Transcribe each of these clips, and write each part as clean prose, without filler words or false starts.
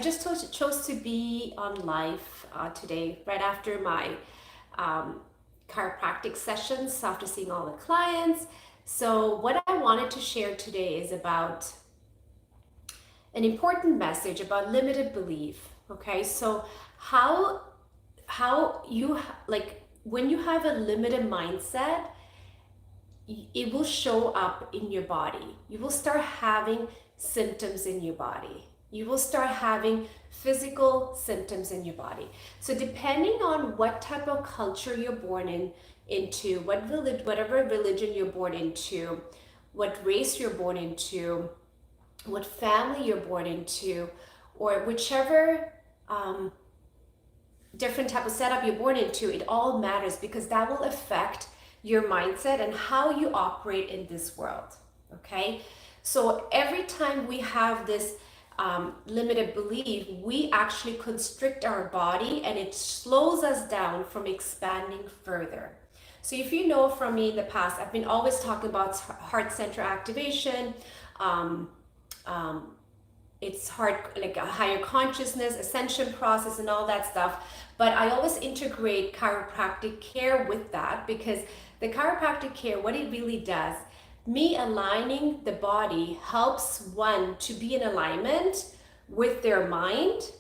just chose to be on live today, right after my chiropractic sessions, after seeing all the clients. So, what I wanted to share today is about an important message about limited belief. Okay, so how you like when you have a limited mindset, it will show up in your body. You will start having symptoms in your body. You will start having physical symptoms in your body. So depending on what type of culture you're born into, whatever religion you're born into, what race you're born into, what family you're born into, or whichever different type of setup you're born into, it all matters because that will affect your mindset and how you operate in this world. Okay, so every time we have this limited belief, we actually constrict our body and it slows us down from expanding further. So if you know from me in the past, I've been always talking about heart center activation. Um, um, it's heart, like a higher consciousness, ascension process, and all that stuff. But I always integrate chiropractic care with that because the chiropractic care, what it really does, me aligning the body helps one to be in alignment with their mind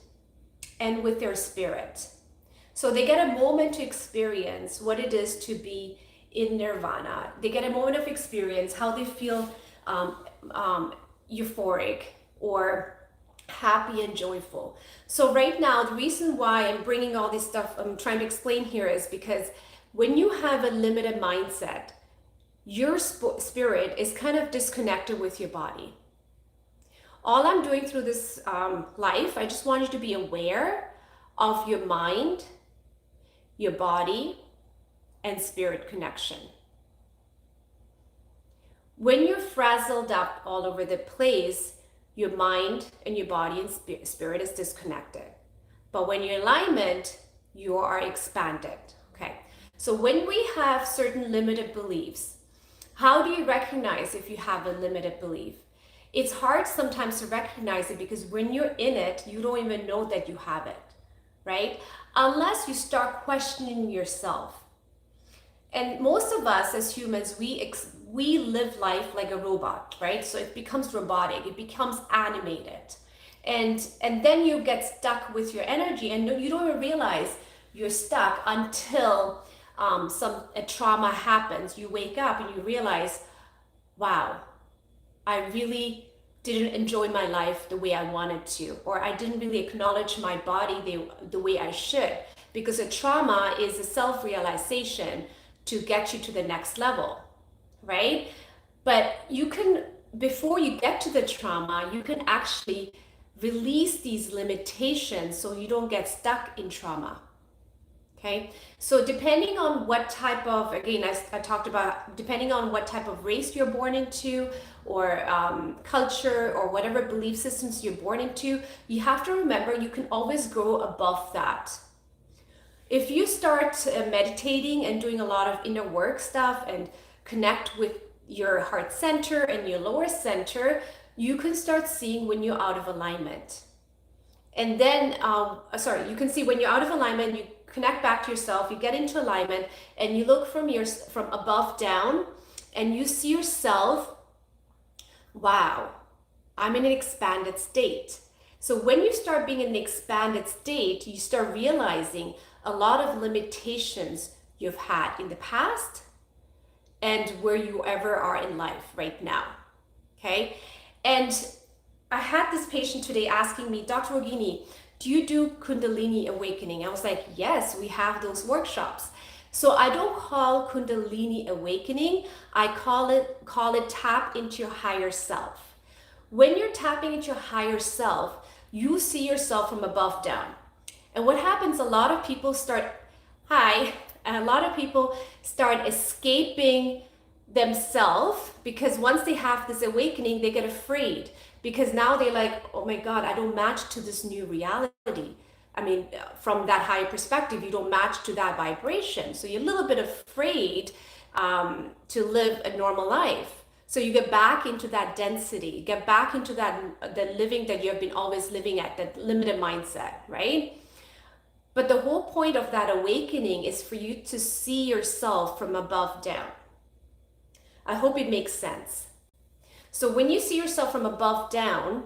and with their spirit. So they get a moment to experience what it is to be in nirvana. They get a moment of experience, how they feel euphoric or happy and joyful. So right now, the reason why I'm bringing all this stuff I'm trying to explain here is because when you have a limited mindset, your spirit is kind of disconnected with your body. All I'm doing through this life, I just want you to be aware of your mind, your body, and spirit connection. When you're frazzled up all over the place, your mind and your body and spirit is disconnected. But when you're in alignment, you are expanded. Okay. So when we have certain limited beliefs, how do you recognize if you have a limited belief? It's hard sometimes to recognize it because when you're in it, you don't even know that you have it, right? Unless you start questioning yourself. And most of us as humans, we live life like a robot, right? So it becomes robotic, it becomes animated. And then you get stuck with your energy and you don't even realize you're stuck until a trauma happens. You wake up and you realize, wow, I really didn't enjoy my life the way I wanted to, or I didn't really acknowledge my body the way I should, because a trauma is a self-realization to get you to the next level, right? But you can, before you get to the trauma, you can actually release these limitations so you don't get stuck in trauma. Okay, so depending on what type of, again, I talked about, depending on what type of race you're born into or culture or whatever belief systems you're born into, you have to remember you can always grow above that. If you start meditating and doing a lot of inner work stuff and connect with your heart center and your lower center, you can start seeing when you're out of alignment. And then, you can see when you're out of alignment, you connect back to yourself, you get into alignment, and you look from above down, and you see yourself, wow, I'm in an expanded state. So when you start being in an expanded state, you start realizing a lot of limitations you've had in the past and where you ever are in life right now, okay? And I had this patient today asking me, Dr. Rogini, do you do Kundalini awakening? I was like, yes, we have those workshops. So I don't call Kundalini awakening, I call it tap into your higher self. When you're tapping into your higher self, you see yourself from above down. And what happens, a lot of people start escaping themselves because once they have this awakening, they get afraid because now they're like, oh my God, I don't match to this new reality. I mean, from that higher perspective, you don't match to that vibration. So you're a little bit afraid to live a normal life. So you get back into that density, get back into that the living that you have been always living at, that limited mindset, right? But the whole point of that awakening is for you to see yourself from above down. I hope it makes sense. So when you see yourself from above down,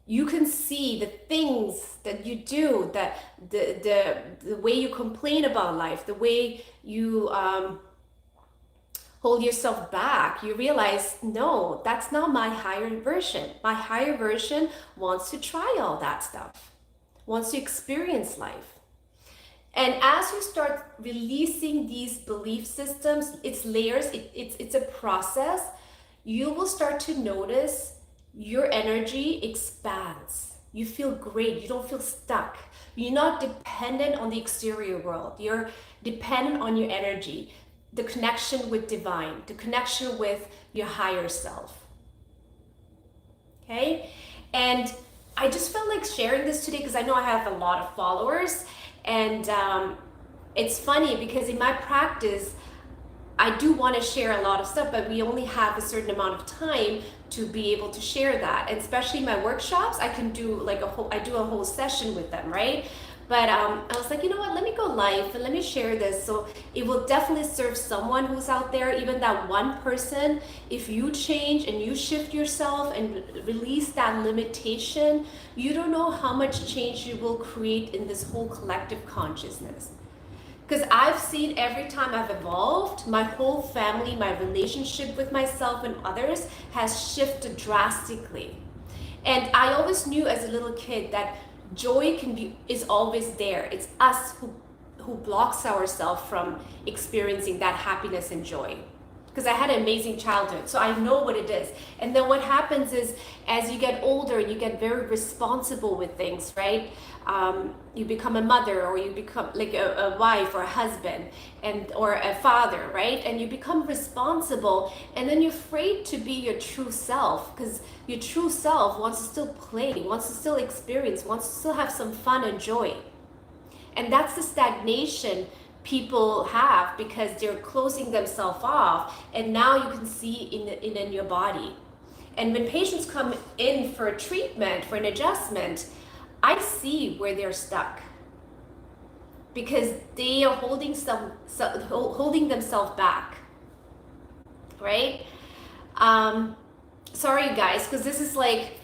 you can see the things that you do, that the way you complain about life, the way you hold yourself back. You realize, no, that's not my higher version. My higher version wants to try all that stuff, wants to experience life. And as you start releasing these belief systems, it's layers, it's a process, you will start to notice your energy expands. You feel great. You don't feel stuck. You're not dependent on the exterior world. You're dependent on your energy, the connection with divine, the connection with your higher self. Okay? And I just felt like sharing this today because I know I have a lot of followers. And it's funny because in my practice, I do want to share a lot of stuff, but we only have a certain amount of time to be able to share that. And especially my workshops, I can do like I do a whole session with them, right? But I was like, you know what, let me go live and let me share this. So it will definitely serve someone who's out there, even that one person. If you change and you shift yourself and release that limitation, you don't know how much change you will create in this whole collective consciousness. Because I've seen every time I've evolved, my whole family, my relationship with myself and others has shifted drastically. And I always knew as a little kid that joy is always there. It's us who blocks ourselves from experiencing that happiness and joy. Because I had an amazing childhood, so I know what it is. And then what happens is, as you get older, you get very responsible with things, right? You become a mother, or you become like a wife or a husband, or a father, right? And you become responsible, and then you're afraid to be your true self, because your true self wants to still play, wants to still experience, wants to still have some fun and joy. And that's the stagnation people have, because they're closing themselves off, and now you can see in your body. And when patients come in for a treatment, for an adjustment, I see where they're stuck, because they are holding themselves back, right? Sorry guys, because this is like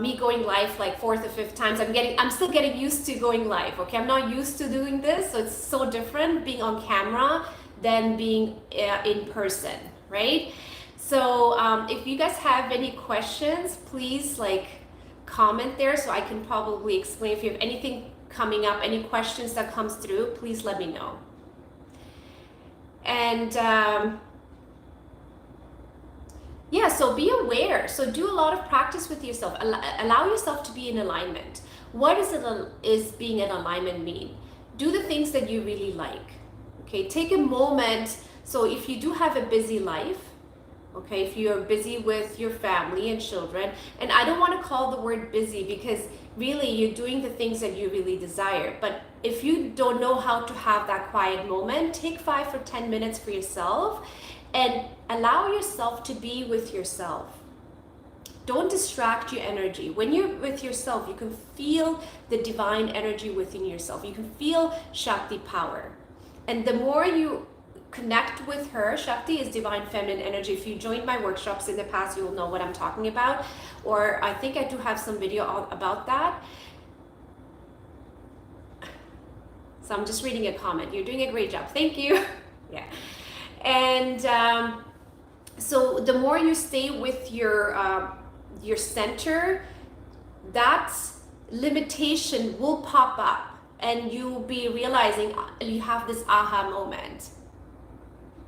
me going live like 4th or 5th times. I'm still getting used to going live. Okay, I'm not used to doing this, so it's so different being on camera than being in person, right? So if you guys have any questions, please like comment there so I can probably explain. If you have anything coming up, any questions that comes through, please let me know. And yeah, so be aware. So do a lot of practice with yourself. Allow yourself to be in alignment. What is being in alignment mean? Do the things that you really like. Okay, take a moment. So if you do have a busy life, okay, if you're busy with your family and children, and I don't want to call the word busy, because really you're doing the things that you really desire. But if you don't know how to have that quiet moment, take 5 or 10 minutes for yourself and allow yourself to be with yourself. Don't distract your energy. When you're with yourself, you can feel the divine energy within yourself. You can feel Shakti power. And the more you connect with her, Shakti is divine feminine energy. If you joined my workshops in the past, you will know what I'm talking about. Or I think I do have some video about that. So I'm just reading a comment. You're doing a great job. Thank you. Yeah. And so the more you stay with your center, that limitation will pop up, and you'll be realizing you have this aha moment.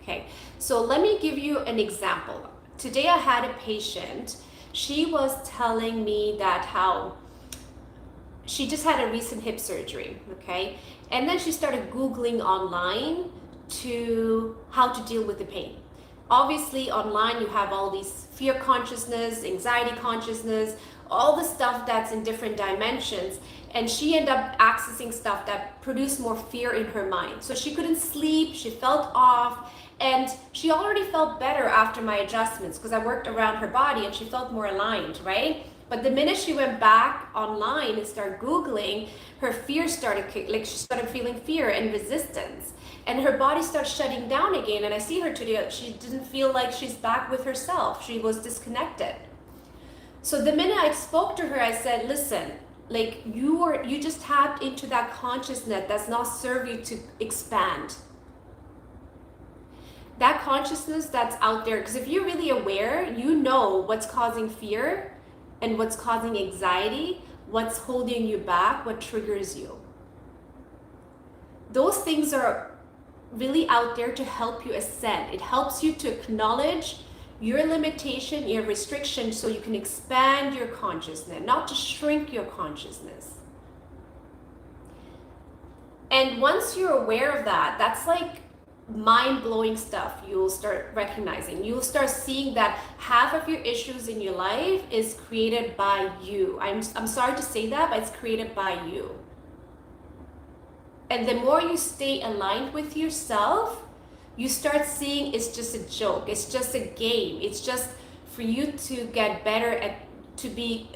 Okay, so let me give you an example. Today I had a patient. She was telling me that how she just had a recent hip surgery, okay? And then she started Googling online to how to deal with the pain. Obviously online you have all these fear consciousness, anxiety consciousness, all the stuff that's in different dimensions, and she ended up accessing stuff that produced more fear in her mind. So she couldn't sleep, she felt off, and she already felt better after my adjustments because I worked around her body and she felt more aligned, right? But the minute she went back online and started Googling, her fear started, like she started feeling fear and resistance. And her body started shutting down again. And I see her today, she didn't feel like she's back with herself. She was disconnected. So the minute I spoke to her, I said, listen, like you just tapped into that consciousness that's not serve you to expand. That consciousness that's out there, because if you're really aware, you know what's causing fear and what's causing anxiety, what's holding you back, what triggers you. Those things are really out there to help you ascend. It helps you to acknowledge your limitation, your restriction, so you can expand your consciousness, not to shrink your consciousness. And once you're aware of that, that's like mind-blowing stuff you'll start recognizing. You'll start seeing that half of your issues in your life is created by you. I'm sorry to say that, but it's created by you. And the more you stay aligned with yourself, you start seeing it's just a joke, it's just a game, it's just for you to get better at to be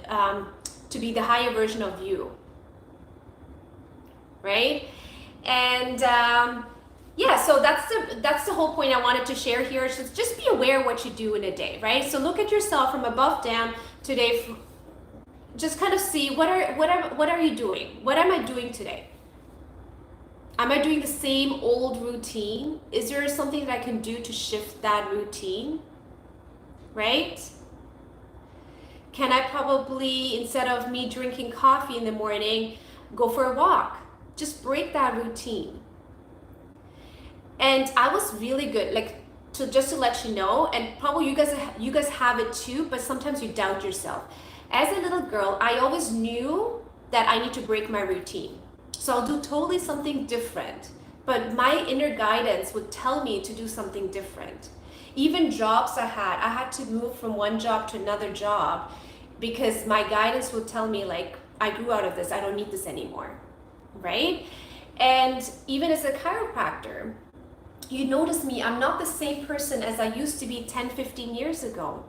the higher version of you, right? And yeah, so that's the whole point I wanted to share here. So just be aware of what you do in a day, right? So look at yourself from above down today. Just kind of see what are you doing? What am I doing today? Am I doing the same old routine? Is there something that I can do to shift that routine? Right? Can I probably, instead of me drinking coffee in the morning, go for a walk? Just break that routine. And I was really good, like, just to let you know, and probably you guys have it too, but sometimes you doubt yourself. As a little girl, I always knew that I need to break my routine. So I'll do totally something different, but my inner guidance would tell me to do something different. Even jobs I had to move from one job to another job because my guidance would tell me, like, I grew out of this, I don't need this anymore, right? And even as a chiropractor, you notice me, I'm not the same person as I used to be 10, 15 years ago.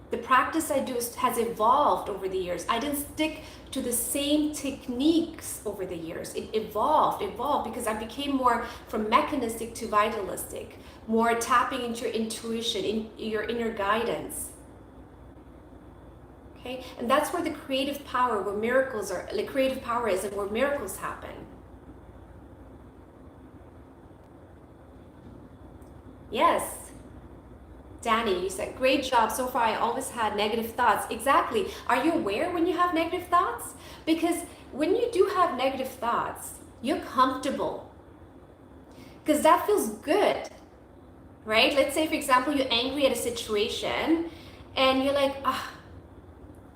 The practice I do has evolved over the years. I didn't stick to the same techniques over the years. It evolved because I became more from mechanistic to vitalistic, more tapping into your intuition, in your inner guidance. Okay, and that's where the creative power, where miracles are, like creative power is, and where miracles happen. Yes. Danny, you said, great job. So far, I always had negative thoughts. Exactly. Are you aware when you have negative thoughts? Because when you do have negative thoughts, you're comfortable. Because that feels good, right? Let's say, for example, you're angry at a situation and you're like,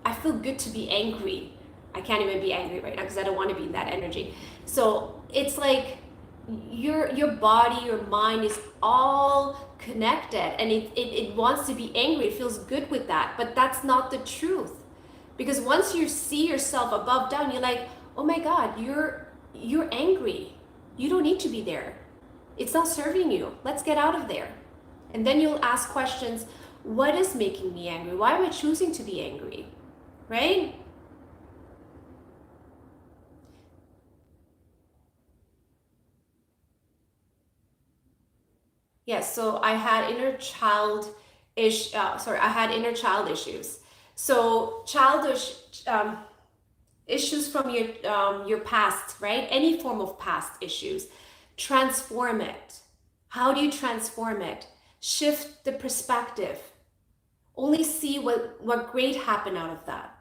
I feel good to be angry. I can't even be angry right now because I don't want to be in that energy. So it's like, your body, your mind is all connected, and it wants to be angry. It feels good with that, but that's not the truth. Because once you see yourself above down, you're like, oh my God, you're angry. You don't need to be there. It's not serving you. Let's get out of there. And then you'll ask questions, what is making me angry? Why am I choosing to be angry? Right? Yes, so I had inner child issues. So childish issues from your past, right? Any form of past issues. Transform it. How do you transform it? Shift the perspective. Only see what great happened out of that.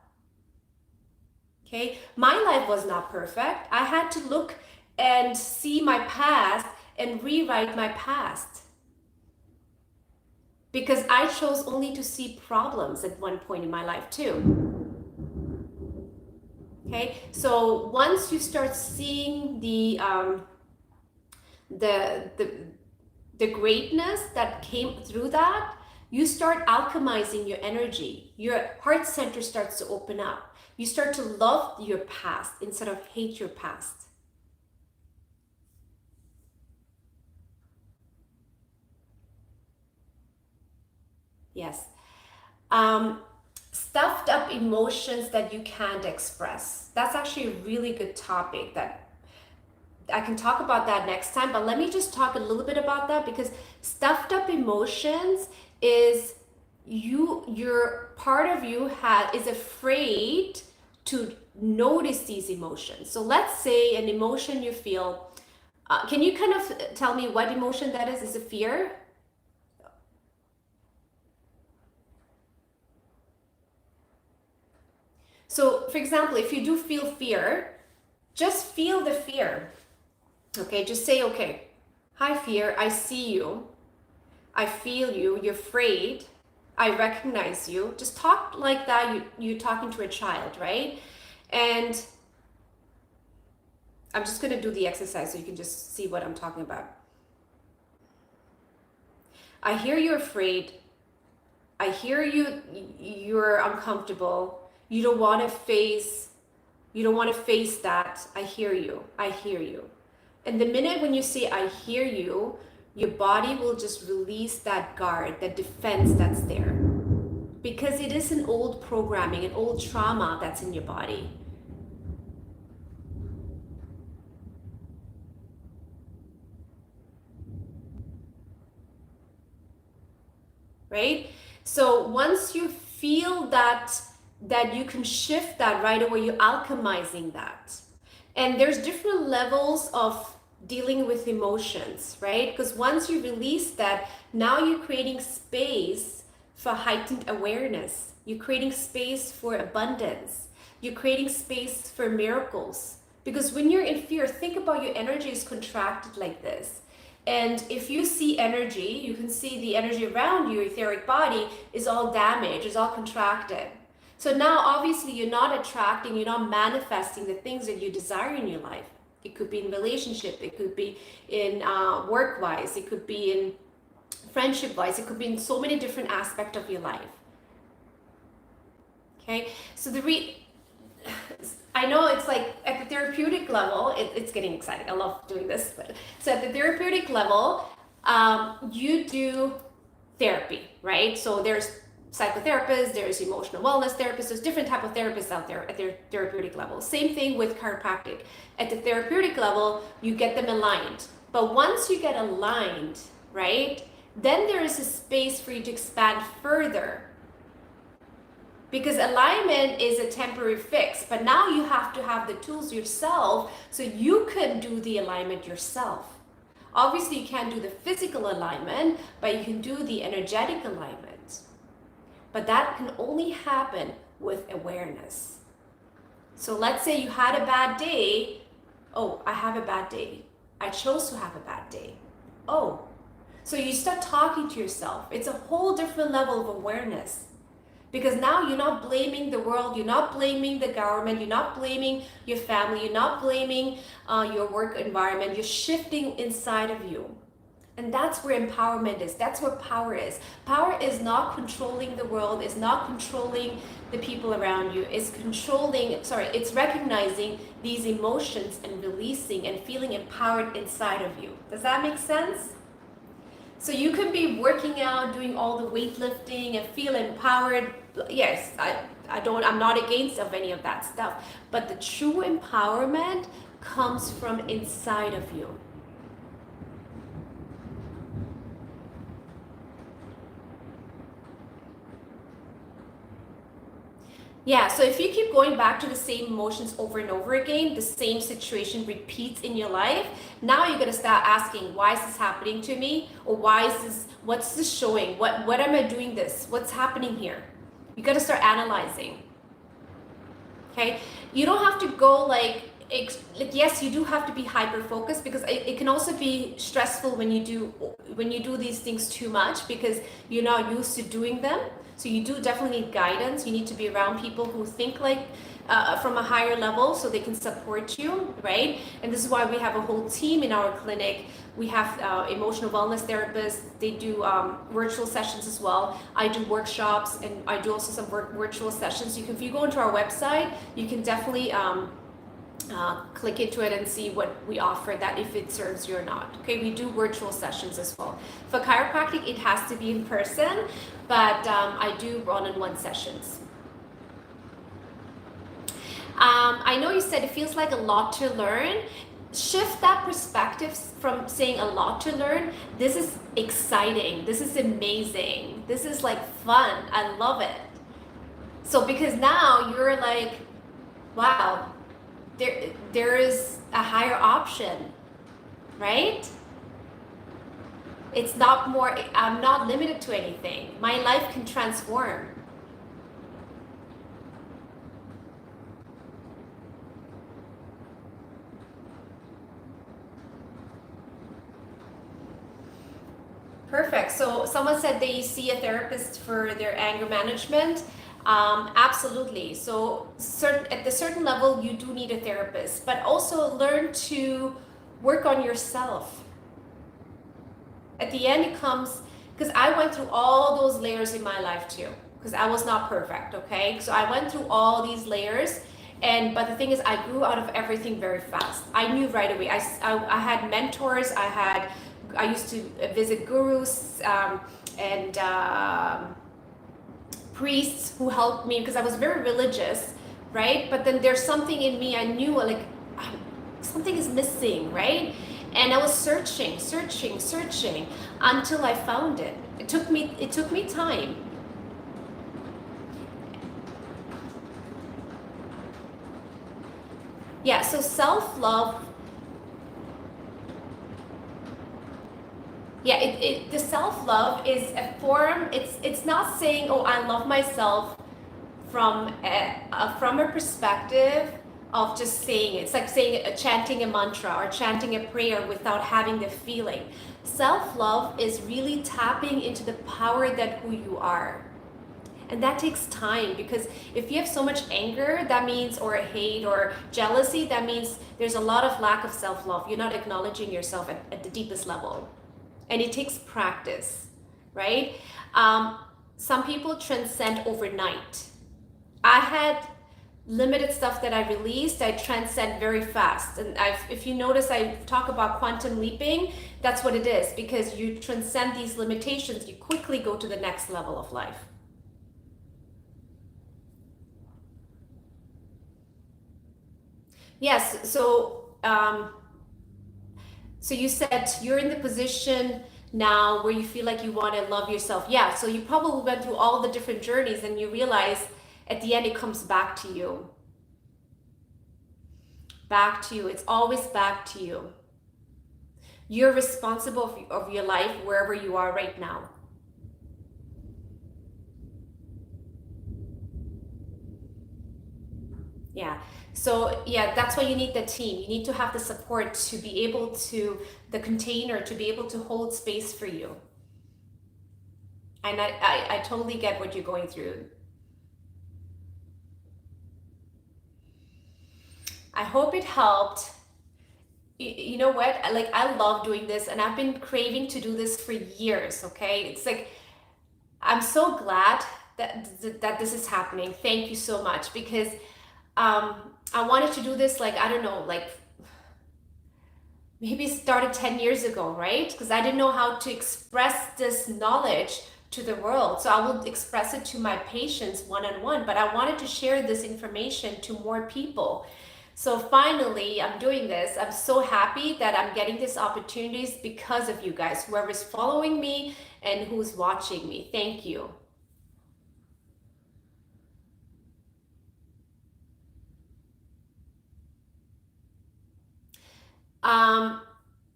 Okay, my life was not perfect. I had to look and see my past and rewrite my past. Because I chose only to see problems at one point in my life too. Okay, so once you start seeing the greatness that came through that, you start alchemizing your energy. Your heart center starts to open up. You start to love your past instead of hate your past. Yes. Stuffed up emotions that you can't express. That's actually a really good topic that I can talk about that next time, but let me just talk a little bit about that, because stuffed up emotions is your part of you is afraid to notice these emotions. So let's say an emotion you feel, can you kind of tell me what emotion that is? Is it fear? So for example, if you do feel fear, just feel the fear. Okay, just say, okay, hi fear, I see you. I feel you, you're afraid. I recognize you. Just talk like that. You're talking to a child, right? And I'm just gonna do the exercise so you can just see what I'm talking about. I hear you're afraid. I hear you're uncomfortable. You don't want to face that. I hear you. I hear you. And the minute when you say I hear you, your body will just release that guard, that defense that's there. Because it is an old programming, an old trauma that's in your body. Right? So once you feel that you can shift that right away, you're alchemizing that. And there's different levels of dealing with emotions, right? Because once you release that, now you're creating space for heightened awareness. You're creating space for abundance. You're creating space for miracles. Because when you're in fear, think about your energy is contracted like this. And if you see energy, you can see the energy around you, your etheric body is all damaged, is all contracted. So now obviously you're not attracting, you're not manifesting the things that you desire in your life. It could be in relationship, it could be in work-wise, it could be in friendship-wise, it could be in so many different aspects of your life. Okay, so I know it's like at the therapeutic level, it's getting exciting. I love doing this. But so at the therapeutic level, you do therapy, right? So there's psychotherapists, there's emotional wellness therapists, there's different type of therapists out there at their therapeutic level. Same thing with chiropractic. At the therapeutic level, you get them aligned. But once you get aligned, right, then there is a space for you to expand further. Because alignment is a temporary fix, but now you have to have the tools yourself so you can do the alignment yourself. Obviously, you can't do the physical alignment, but you can do the energetic alignment. But that can only happen with awareness. So let's say you had a bad day. Oh, I have a bad day. I chose to have a bad day. Oh, so you start talking to yourself. It's a whole different level of awareness. Because now you're not blaming the world, you're not blaming the government, you're not blaming your family, you're not blaming your work environment, you're shifting inside of you. And that's where empowerment is, that's where power is. Power is not controlling the world, it's not controlling the people around you, it's recognizing these emotions and releasing and feeling empowered inside of you. Does that make sense? So you can be working out, doing all the weightlifting and feel empowered. Yes, I'm not against of any of that stuff. But the true empowerment comes from inside of you. Yeah, so if you keep going back to the same emotions over and over again, the same situation repeats in your life, now you're gonna start asking, why is this happening to me? Or what's this showing? What am I doing this? What's happening here? You gotta start analyzing, okay? You don't have to go like yes, you do have to be hyper focused, because it can also be stressful when you do these things too much because you're not used to doing them. So you do definitely need guidance. You need to be around people who think like from a higher level so they can support you, right? And this is why we have a whole team in our clinic. We have emotional wellness therapists. They do virtual sessions as well. I do workshops, and I do also some virtual sessions. If you go into our website, you can definitely click into it and see what we offer, that if it serves you or not. Okay, we do virtual sessions as well. For chiropractic, it has to be in person, but I do one-on-one sessions. I know you said it feels like a lot to learn. Shift that perspective from saying a lot to learn. This is exciting. This is amazing. This is like fun. I love it. So because now you're like, wow, there is a higher option, right? It's not more, I'm not limited to anything. My life can transform. Perfect. So someone said they see a therapist for their anger management. Absolutely. So at a certain level, you do need a therapist, but also learn to work on yourself. At the end, it comes, because I went through all those layers in my life too, because I was not perfect, okay? So I went through all these layers, but the thing is, I grew out of everything very fast. I knew right away. I had mentors. I used to visit gurus and priests who helped me, because I was very religious, right? But then there's something in me, I knew like something is missing, right? And I was searching until I found it. It took me time. Yeah, so self-love. Yeah, the self-love is a form. It's not saying, oh, I love myself from a perspective of just saying it. It's like chanting a mantra or chanting a prayer without having the feeling. Self-love is really tapping into the power that who you are. And that takes time, because if you have so much anger, that means, or hate or jealousy, that means there's a lot of lack of self-love. You're not acknowledging yourself at the deepest level. And it takes practice, right? Some people transcend overnight. I had limited stuff that I released. I transcend very fast. And if you notice, I talk about quantum leaping. That's what it is, because you transcend these limitations. You quickly go to the next level of life. Yes, so you said you're in the position now where you feel like you want to love yourself. Yeah, so you probably went through all the different journeys and you realize at the end it comes back to you. Back to you. It's always back to you. You're responsible of your life wherever you are right now. Yeah. So yeah, that's why you need the team. You need to have the support to be able to, the container to be able to hold space for you. And I totally get what you're going through. I hope it helped. You know what? Like, I love doing this, and I've been craving to do this for years, okay? It's like, I'm so glad that this is happening. Thank you so much, because I wanted to do this, like, I don't know, like maybe started 10 years ago, right? Because I didn't know how to express this knowledge to the world. So I would express it to my patients one-on-one, but I wanted to share this information to more people. So finally, I'm doing this. I'm so happy that I'm getting these opportunities because of you guys, whoever's following me and who's watching me. Thank you.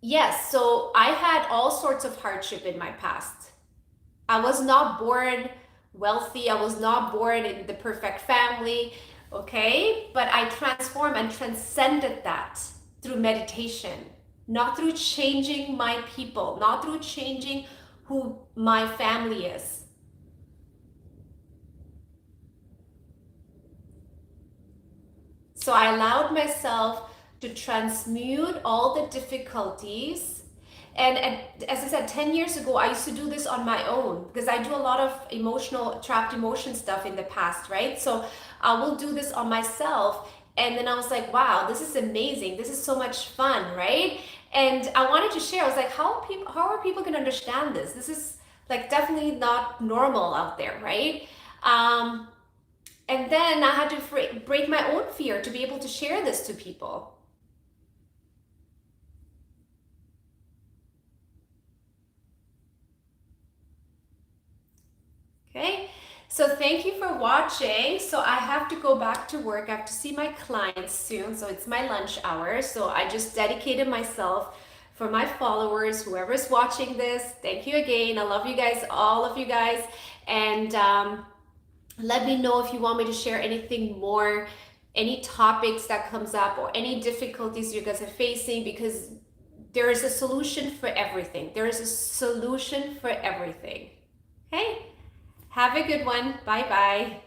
Yes, so I had all sorts of hardship in my past. I was not born wealthy. I was not born in the perfect family, okay? But I transformed and transcended that through meditation, not through changing my people, not through changing who my family is. So I allowed myself to transmute all the difficulties. And as I said, 10 years ago, I used to do this on my own because I do a lot of trapped emotion stuff in the past, right? So I will do this on myself. And then I was like, wow, this is amazing. This is so much fun, right? And I wanted to share. I was like, how are people going to understand this? This is like definitely not normal out there, right? And then I had to break my own fear to be able to share this to people. Okay, so thank you for watching. So I have to go back to work. I have to see my clients soon. So it's my lunch hour. So I just dedicated myself for my followers, whoever's watching this. Thank you again. I love you guys, all of you guys. And let me know if you want me to share anything more, any topics that comes up or any difficulties you guys are facing, because there is a solution for everything. There is a solution for everything. Okay? Have a good one. Bye bye.